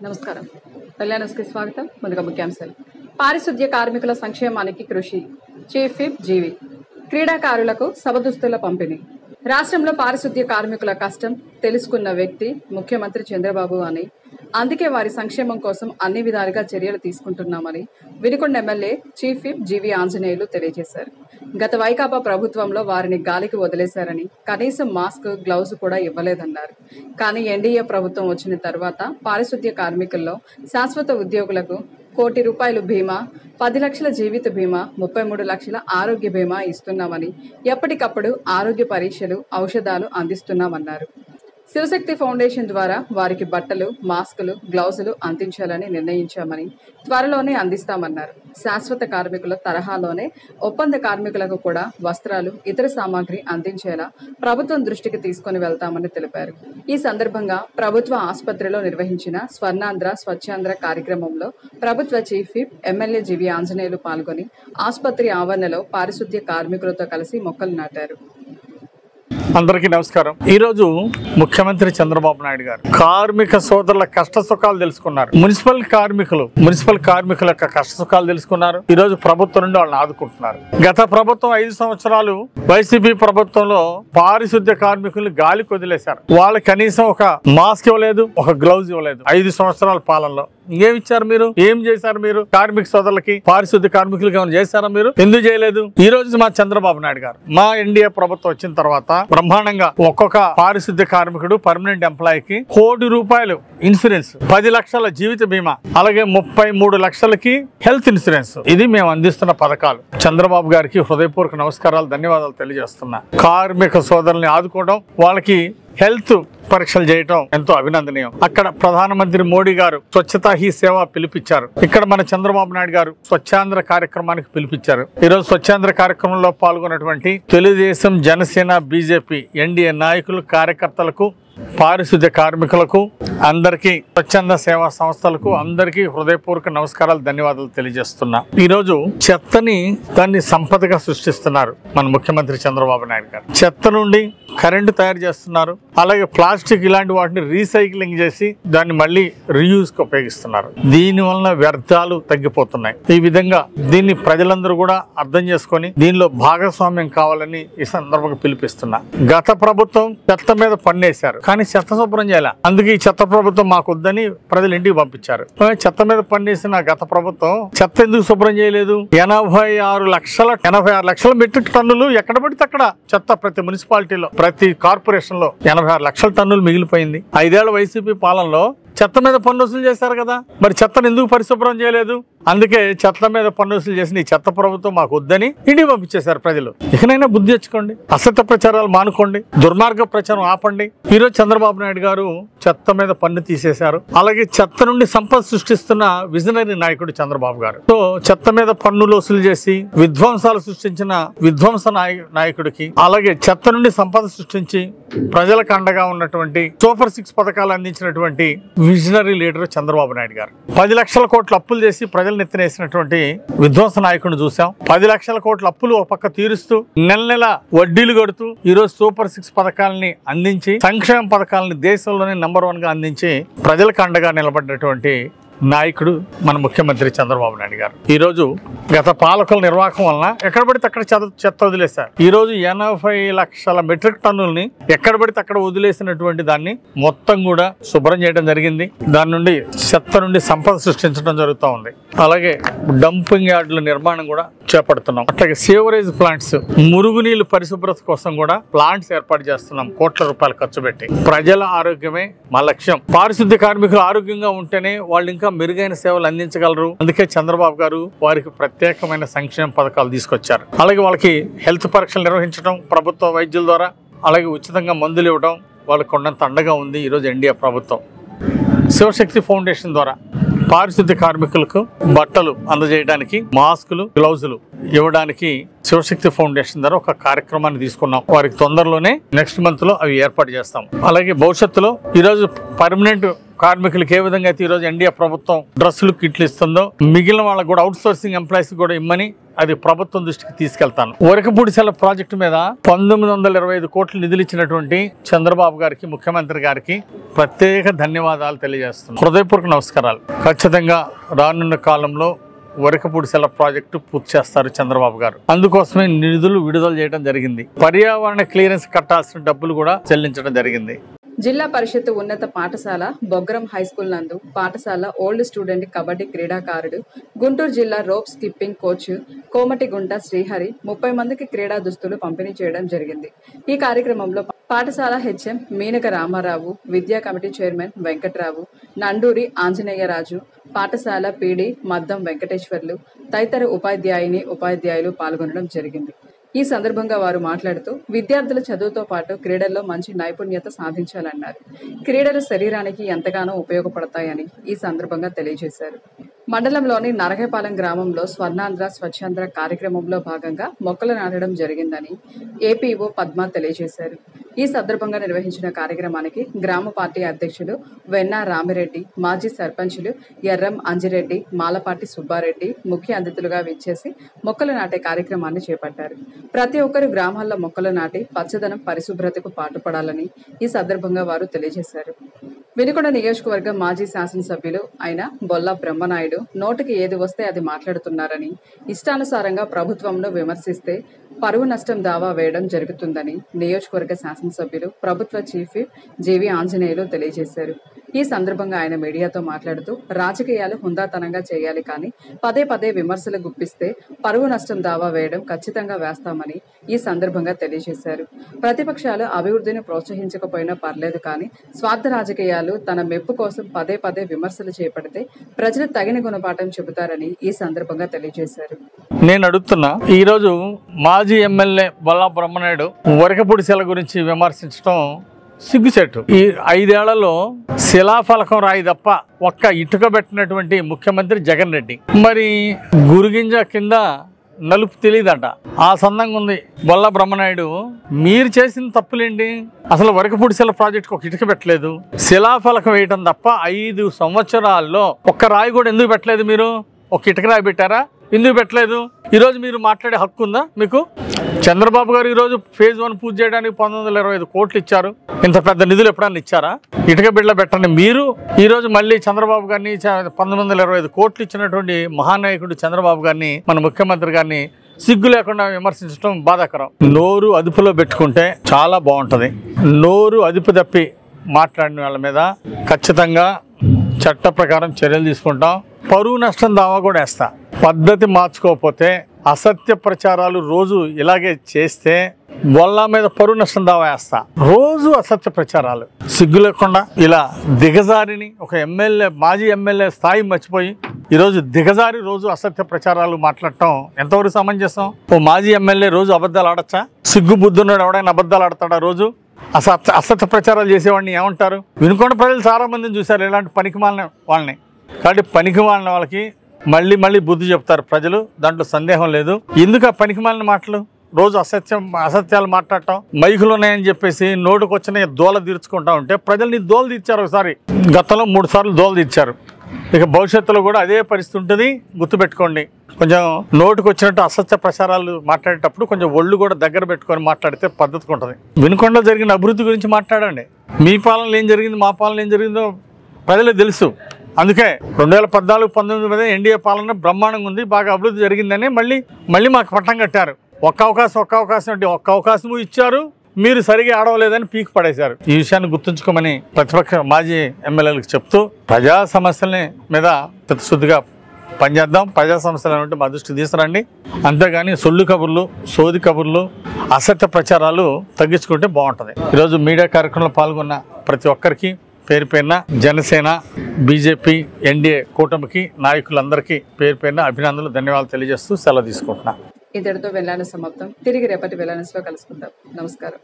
నమస్కారం. కళ్యాణ్కి స్వాగతం. ముందుగా ముఖ్యాంశాలు. పారిశుద్ధ్య కార్మికుల సంక్షేమానికి కృషి. చీఫ్ విప్ జీవి. క్రీడాకారులకు సభదుస్తుల పంపిణీ. రాష్ట్రంలో పారిశుద్ధ్య కార్మికుల కష్టం తెలుసుకున్న వ్యక్తి ముఖ్యమంత్రి చంద్రబాబు అని, అందుకే వారి సంక్షేమం కోసం అన్ని విధాలుగా చర్యలు తీసుకుంటున్నామని వినుకొండ ఎమ్మెల్యే చీఫ్ విప్ జీవి ఆంజనేయులు తెలియజేశారు. గత వైకాపా ప్రభుత్వంలో వారిని గాలికి వదిలేశారని, కనీసం మాస్క్, గ్లౌజ్ కూడా ఇవ్వలేదన్నారు. కానీ ఎన్డీఏ ప్రభుత్వం వచ్చిన తర్వాత పారిశుద్ధ్య కార్మికుల్లో శాశ్వత ఉద్యోగులకు ₹1,00,00,000 బీమా, 10 లక్షల జీవిత బీమా, 33 లక్షల ఆరోగ్య బీమా ఇస్తున్నామని, ఎప్పటికప్పుడు ఆరోగ్య పరీక్షలు, ఔషధాలు అందిస్తున్నామన్నారు. శివశక్తి ఫౌండేషన్ ద్వారా వారికి బట్టలు, మాస్కులు, గ్లౌజులు అందించాలని నిర్ణయించామని, త్వరలోనే అందిస్తామన్నారు. శాశ్వత కార్మికుల తరహాలోనే ఒప్పంద కార్మికులకు కూడా వస్త్రాలు, ఇతర సామాగ్రి అందించేలా ప్రభుత్వం దృష్టికి తీసుకుని వెళ్తామని తెలిపారు. ఈ సందర్భంగా ప్రభుత్వ ఆసుపత్రిలో నిర్వహించిన స్వర్ణాంధ్ర స్వచ్ఛాంధ్ర కార్యక్రమంలో ప్రభుత్వ చీఫ్ విప్ ఎమ్మెల్యే జీవి ఆంజనేయులు పాల్గొని ఆసుపత్రి ఆవరణలో పారిశుద్ధ్య కార్మికులతో కలిసి మొక్కలు నాటారు. అందరికీ నమస్కారం. ఈరోజు ముఖ్యమంత్రి చంద్రబాబు నాయుడు గారు కార్మిక సోదరుల కష్ట సుఖాలు తెలుసుకున్నారు. మున్సిపల్ కార్మికుల యొక్క కష్ట సుఖాలు తెలుసుకున్నారు. ఈ రోజు ప్రభుత్వం నుండి వాళ్ళని ఆదుకుంటున్నారు. గత ప్రభుత్వం 5 సంవత్సరాలు వైసీపీ ప్రభుత్వంలో పారిశుద్ధ్య కార్మికుల్ని గాలికి వదిలేశారు. వాళ్ళకి కనీసం ఒక మాస్క్ ఇవ్వలేదు, ఒక గ్లౌజ్ ఇవ్వలేదు. 5 సంవత్సరాల పాలనలో ఏమిచ్చారు మీరు? ఏం చేశారు మీరు? కార్మిక సోదరులకి, పారిశుద్ధ్య కార్మికులకి ఏమైనా చేశారా మీరు? ఎందుకు చేయలేదు? ఈ రోజు మా చంద్రబాబు నాయుడు గారు, మా ఎన్డీఏ ప్రభుత్వం వచ్చిన తర్వాత బ్రహ్మాండంగా ఒక్కొక్క పారిశుద్ధ్య కార్మికుడు పర్మనెంట్ ఎంప్లాయీకి ₹1,00,00,000 ఇన్సూరెన్స్, 10 లక్షల జీవిత బీమా, అలాగే 33 లక్షలకి హెల్త్ ఇన్సూరెన్స్. ఇది మేము అందిస్తున్న పథకాలు. చంద్రబాబు గారికి హృదయపూర్వక నమస్కారాలు, ధన్యవాదాలు తెలియజేస్తున్నా. కార్మిక సోదరుల్ని ఆదుకోవడం, వాళ్ళకి హెల్త్ పరీక్షలు చేయటం ఎంతో అభినందనీయం. అక్కడ ప్రధానమంత్రి మోడీ గారు స్వచ్ఛతా హీ సేవ పిలిపించారు. ఇక్కడ మన చంద్రబాబు నాయుడు గారు స్వచ్ఛాంధ్ర కార్యక్రమానికి పిలిపించారు. ఈరోజు స్వచ్ఛాంధ్ర కార్యక్రమంలో పాల్గొన్నటువంటి తెలుగుదేశం, జనసేన, బీజేపీ, ఎన్డీఏ నాయకులు, కార్యకర్తలకు, పారిశుద్ధ్య కార్మికులకు, అందరికీ, స్వచ్ఛంద సేవా సంస్థలకు అందరికీ హృదయపూర్వక నమస్కారాలు, ధన్యవాదాలు తెలియజేస్తున్నా. ఈరోజు చెత్తని దాన్ని సంపదగా సృష్టిస్తున్నారు మన ముఖ్యమంత్రి చంద్రబాబు నాయుడు గారు. చెత్త నుండి కరెంటు తయారు చేస్తున్నారు. అలాగే ప్లాస్టిక్ ఇలాంటి వాటిని రీసైక్లింగ్ చేసి దాన్ని మళ్ళీ రీయూజ్ కి ఉపయోగిస్తున్నారు. దీని వలన వ్యర్థాలు తగ్గిపోతున్నాయి. ఈ విధంగా దీన్ని ప్రజలందరూ కూడా అర్థం చేసుకొని దీనిలో భాగస్వామ్యం కావాలని ఈ సందర్భంగా పిలిపిస్తున్నా. గత ప్రభుత్వం చెత్త మీద పన్నేశారు, కానీ చెత్త శుభ్రం చేయాలి. అందుకే ఈ చెత్త ప్రభుత్వం మాకు వద్దని ప్రజలు ఇంటికి పంపించారు. చెత్త మీద పన్నేసిన గత ప్రభుత్వం చెత్త ఎందుకు శుభ్రం చేయలేదు? 86 లక్షల మెట్రిక్ టన్నులు ఎక్కడ పడితే అక్కడ చెత్త ప్రతి మున్సిపాలిటీలో, ప్రతి కార్పొరేషన్ లో 86 లక్షల టన్నులు మిగిలిపోయింది. 5 ఏళ్ల వైసీపీ పాలనలో చెత్త మీద పన్ను వసూలు చేశారు కదా, మరి చెత్తను ఎందుకు పరిశుభ్రం చేయలేదు? అందుకే చెత్త మీద పన్ను వసూలు చేసిన ఈ చెత్త ప్రభుత్వం మాకు వద్దని ఇంటికి పంపించేశారు ప్రజలు. ఇకనైనా బుద్ధి తెచ్చుకోండి, అసత్య ప్రచారాలు మానుకోండి, దుర్మార్గ ప్రచారం ఆపండి. ఈరోజు చంద్రబాబు నాయుడు గారు చెత్త మీద పన్ను తీసేశారు. అలాగే చెత్త నుండి సంపద సృష్టిస్తున్న విజనరీ నాయకుడు చంద్రబాబు గారు. సో చెత్త మీద పన్నులు వసూలు చేసి విధ్వంసాలు సృష్టించిన విధ్వంస నాయకుడికి, అలాగే చెత్త నుండి సంపద సృష్టించి ప్రజలకు అండగా ఉన్నటువంటి సూపర్ 6 పథకాలు అందించినటువంటి విజనరీ లీడర్ చంద్రబాబు నాయుడు గారు. 10 లక్షల కోట్ల అప్పులు చేసి ప్రజలు నెత్తినేసినటువంటి విధ్వంస నాయకుడిని చూసాం. 10 లక్షల కోట్ల అప్పులు ఒక పక్క తీరుస్తూ నెల వడ్డీలు కడుతూ ఈరోజు సూపర్ 6 పథకాలని అందించి, సంక్షేమ పథకాలని దేశంలోనే నంబర్ 1 గా అందించి ప్రజలకు అండగా నిలబడినటువంటి నాయకుడు మన ముఖ్యమంత్రి చంద్రబాబు నాయుడు గారు. ఈ రోజు గత పాలకుల నిర్వాహకం వలన ఎక్కడ పడితే అక్కడ చెత్త వదిలేశారు. ఈ రోజు 80 లక్షల మెట్రిక్ టన్నుల్ని ఎక్కడ పడితే అక్కడ వదిలేసినటువంటి దాన్ని మొత్తం కూడా శుభ్రం చేయడం జరిగింది. దాని నుండి చెత్త నుండి సంపద సృష్టించడం జరుగుతూ ఉంది. అలాగే డంపింగ్ యార్డుల నిర్మాణం కూడా చేపడుతున్నాం. అట్లాగే సేవరేజ్ ప్లాంట్స్, మురుగునీళ్లు పరిశుభ్రత కోసం కూడా ప్లాంట్స్ ఏర్పాటు చేస్తున్నాం. కోట్ల రూపాయలు ఖర్చు పెట్టి. ప్రజల ఆరోగ్యమే మా లక్ష్యం. పారిశుద్ధ్య కార్మికులు ఆరోగ్యంగా ఉంటేనే వాళ్ళు ఇంకా మెరుగైన సేవలు అందించగలరు. అందుకే చంద్రబాబు గారు వారికి ప్రత్యేకమైన సంక్షేమ పథకాలు తీసుకొచ్చారు. అలాగే వాళ్ళకి హెల్త్ పరీక్షలు నిర్వహించడం ప్రభుత్వ వైద్యుల ద్వారా, అలాగే ఉచితంగా మందులు ఇవ్వడం వాళ్ళకు కొండంత అండగా ఉంది ఈరోజు ఎన్డీఏ ప్రభుత్వం. శివశక్తి ఫౌండేషన్ ద్వారా పారిశుద్ధ్య కార్మికులకు బట్టలు అందజేయడానికి, మాస్కులు, గ్లౌజులు ఇవ్వడానికి శివశక్తి ఫౌండేషన్ ద్వారా ఒక కార్యక్రమాన్ని తీసుకున్నాం. వారికి తొందరలోనే నెక్స్ట్ మంత్ లో అవి ఏర్పాటు చేస్తాం. అలాగే భవిష్యత్తులో ఈరోజు పర్మనెంట్ కార్మికులకు ఏ విధంగా అయితే ఈరోజు ఎన్డీఏ ప్రభుత్వం డ్రెస్సులు, కిట్లు ఇస్తుందో మిగిలిన వాళ్ళకు కూడా అవుట్ సోర్సింగ్ ఎంప్లాయీస్ కూడా ఇమ్మని అది ప్రభుత్వం దృష్టికి తీసుకెళ్తాను. వరకపూడిసెల ప్రాజెక్టు మీద 1925 కోట్లు నిధులు ఇచ్చినటువంటి చంద్రబాబు గారికి, ముఖ్యమంత్రి గారికి ప్రత్యేక ధన్యవాదాలు తెలియజేస్తున్నాను. హృదయపూర్వక నమస్కారాలు. ఖచ్చితంగా రానున్న కాలంలో వరకపూడిసెల ప్రాజెక్టు పూర్తి చేస్తారు చంద్రబాబు గారు. అందుకోసమే నిధులు విడుదల చేయడం జరిగింది. పర్యావరణ క్లియరెన్స్ కట్టాల్సిన డబ్బులు కూడా చెల్లించడం జరిగింది. జిల్లా పరిషత్ ఉన్నత పాఠశాల బొగ్గరం హైస్కూల్ నందు పాఠశాల ఓల్డ్ స్టూడెంట్ కబడ్డీ క్రీడాకారుడు, గుంటూరు జిల్లా rope skipping coach Komatigunta Srihari 30 మందికి క్రీడా దుస్తులు పంపిణీ చేయడం జరిగింది. ఈ కార్యక్రమంలో పాఠశాల హెచ్ఎం మీనక రామారావు, విద్యా కమిటీ చైర్మన్ వెంకట్రావు, నండూరి ఆంజనేయరాజు, పాఠశాల పీడీ మద్దం వెంకటేశ్వర్లు తదితర ఉపాధ్యాయులు పాల్గొనడం జరిగింది. ఈ సందర్భంగా వారు మాట్లాడుతూ విద్యార్థుల చదువుతో పాటు క్రీడల్లో మంచి నైపుణ్యత సాధించాలన్నారు. క్రీడలు శరీరానికి ఎంతగానో ఉపయోగపడతాయని ఈ సందర్భంగా తెలియజేశారు. మండలంలోని నరగపాలెం గ్రామంలో స్వర్ణాంధ్ర స్వచ్ఛాంధ్ర కార్యక్రమంలో భాగంగా మొక్కలు నాటడం జరిగిందని ఏపీఓ పద్మ తెలియజేశారు. ఈ సందర్భంగా నిర్వహించిన కార్యక్రమానికి గ్రామ పార్టీ అధ్యక్షులు వెన్నా రామిరెడ్డి, మాజీ సర్పంచులు ఎర్రం అంజిరెడ్డి, మాలపాటి సుబ్బారెడ్డి ముఖ్య అతిథులుగా విచ్చేసి మొక్కలు నాటే కార్యక్రమాన్ని చేపట్టారు. ప్రతి ఒక్కరు గ్రామాల్లో మొక్కలు నాటి పచ్చదనం, పరిశుభ్రతకు పాటుపడాలని ఈ సందర్భంగా వారు తెలియజేశారు. వినుకొండ నియోజకవర్గం మాజీ శాసనసభ్యులు అయిన బొల్లా బ్రహ్మనాయుడు నోటికి ఏది వస్తే అది మాట్లాడుతున్నారని, ఇష్టానుసారంగా ప్రభుత్వంను విమర్శిస్తే పరువు నష్టం దావా వేయడం జరుగుతుందని నియోజకవర్గ శాసనసభ్యులు ప్రభుత్వ చీఫ్ విప్ జేవి ఆంజనేయులు తెలియజేశారు. ఈ సందర్భంగా ఆయన మీడియాతో మాట్లాడుతూ రాజకీయాలు హుందాతనంగా చేయాలి, కానీ పదే పదే విమర్శలు గుప్పిస్తే పరువు నష్టం దావా వేయడం ఖచ్చితంగా వేస్తామని ఈ సందర్భంగా తెలియజేశారు. ప్రతిపక్షాలు అభివృద్ధిని ప్రోత్సహించకపోయినా పర్లేదు, కానీ స్వార్థ రాజకీయాలు తన మెప్పు కోసం పదే పదే విమర్శలు చేపడితే ప్రజలు తగిన గుణపాఠం చెబుతారని ఈ సందర్భంగా తెలియజేశారు. నేను అడుగుతున్నా, ఈరోజు మాజీ ఎమ్మెల్యే బొల్లా బ్రహ్మనాయుడు వరకపూడిసెల గురించి విమర్శించడం సిగ్గుచెట్టు. ఈ 5 ఏళ్లలో శిలాఫలకం రాయి తప్ప ఒక్క ఇటుక పెట్టినటువంటి ముఖ్యమంత్రి జగన్ రెడ్డి. మరి గురుగింజ కింద నలుపు తెలియదంట, ఆ సందంగా ఉంది బొల్లా బ్రహ్మనాయుడు. మీరు చేసిన తప్పులేంటి? అసలు వరకపూడిసెల ప్రాజెక్టుకు ఒక ఇటుక పెట్టలేదు, శిలాఫలకం వేయటం తప్ప 5 సంవత్సరాల్లో ఒక్క రాయి కూడా ఎందుకు పెట్టలేదు? మీరు ఒక ఇటుక రాయి పెట్టారా? ఎందుకు పెట్టలేదు? ఈరోజు మీరు మాట్లాడే హక్కు ఉందా మీకు? చంద్రబాబు గారు ఈరోజు ఫేజ్ 1 పూర్తి చేయడానికి 1925 కోట్లు ఇచ్చారు. ఇంత పెద్ద నిధులు ఎప్పుడన్నా ఇచ్చారా? ఇటుక బిడ్డ పెట్టండి. మీరు ఈరోజు మళ్ళీ చంద్రబాబు గారిని 1925 కోట్లు ఇచ్చినటువంటి మహానాయకుడు చంద్రబాబు గారిని, మన ముఖ్యమంత్రి గారిని సిగ్గు లేకుండా విమర్శించడం బాధాకరం. నోరు అదుపులో పెట్టుకుంటే చాలా బాగుంటుంది. నోరు అదుపు తప్పి మాట్లాడిన వాళ్ళ మీద ఖచ్చితంగా చట్ట ప్రకారం చర్యలు తీసుకుంటాం. పరువు నష్టం దావా కూడా వేస్తా. పద్ధతి మార్చుకోకపోతే, అసత్య ప్రచారాలు రోజు ఇలాగే చేస్తే బొల్లా మీద పరువు నష్టం దావా వేస్తా. రోజు అసత్య ప్రచారాలు, సిగ్గు లేకుండా ఇలా దిగజారిని ఒక ఎమ్మెల్యే, మాజీ ఎమ్మెల్యే స్థాయి మర్చిపోయి ఈరోజు దిగజారి రోజు అసత్య ప్రచారాలు మాట్లాడటం ఎంతవరకు సమంజసం? ఓ మాజీ ఎమ్మెల్యే రోజు అబద్ధాలు ఆడచ్చా? సిగ్గు బుద్ధున్నాడు ఎవడైనా అబద్ధాలు ఆడతాడా రోజు? అసత్య ప్రచారాలు చేసేవాడిని ఏమంటారు? వినుకొండ ప్రజలు చాలా మందిని చూశారు ఇలాంటి పనికిమాలిన వాళ్ళని. కాబట్టి పనికిమాలిన వాళ్ళకి మళ్ళీ బుద్ధి చెప్తారు ప్రజలు, దాంట్లో సందేహం లేదు. ఎందుకు ఆ పనికిమాలిన మాటలు? రోజు అసత్యాలు మాట్లాడటం, మైకులు ఉన్నాయని చెప్పేసి నోటుకు వచ్చిన దోల తీర్చుకుంటా ఉంటే ప్రజల్ని దోల తీర్చారు. ఒకసారి గతంలో 3 సార్లు దోల తీర్చారు. ఇక భవిష్యత్తులో కూడా అదే పరిస్థితి ఉంటుంది, గుర్తుపెట్టుకోండి. కొంచెం నోటుకు వచ్చినట్టు అసత్య ప్రచారాలు మాట్లాడేటప్పుడు కొంచెం ఒళ్ళు కూడా దగ్గర పెట్టుకొని మాట్లాడితే పద్ధతిగా ఉంటుంది. వినుకొండలో జరిగిన అభివృద్ధి గురించి మాట్లాడండి. మీ పాలనలో ఏం జరిగింది, మా పాలన ఏం జరిగిందో ప్రజలకు తెలుసు. అందుకే 2014-19 ఎన్డీఏ పాలన బ్రహ్మాండంగా ఉంది, బాగా అభివృద్ధి జరిగిందని మళ్ళీ మాకు పట్టం కట్టారు. ఒక్క అవకాశం అంటే ఒక్క అవకాశము ఇచ్చారు, మీరు సరిగా ఆడవలేదని పీకి పడేశారు. ఈ విషయాన్ని గుర్తుంచుకోమని ప్రతిపక్ష మాజీ ఎమ్మెల్యేలకు చెప్తూ ప్రజా సమస్యల మీద చిత్తశుద్ధిగా పనిచేద్దాం. ప్రజా సమస్యలు అంటే మా దృష్టికి తీసుకురండి. అంతేగాని సొల్లు కబుర్లు, సోది కబుర్లు, అసత్య ప్రచారాలు తగ్గించుకుంటే బాగుంటుంది. ఈరోజు మీడియా కార్యక్రమంలో పాల్గొన్న ప్రతి ఒక్కరికి పేరు పేరున జనసేన, బీజేపీ, ఎన్డీఏ కూటమికి నాయకులందరికీ పేరు పేరున అభినందనలు, ధన్యవాదాలు తెలియజేస్తూ సెలవు తీసుకుంటున్నా. ఇంతటితో వెళ్లాను సమాప్తం. తిరిగి రేపటి వెళ్లానస్లో కలుసుకుందాం. నమస్కారం.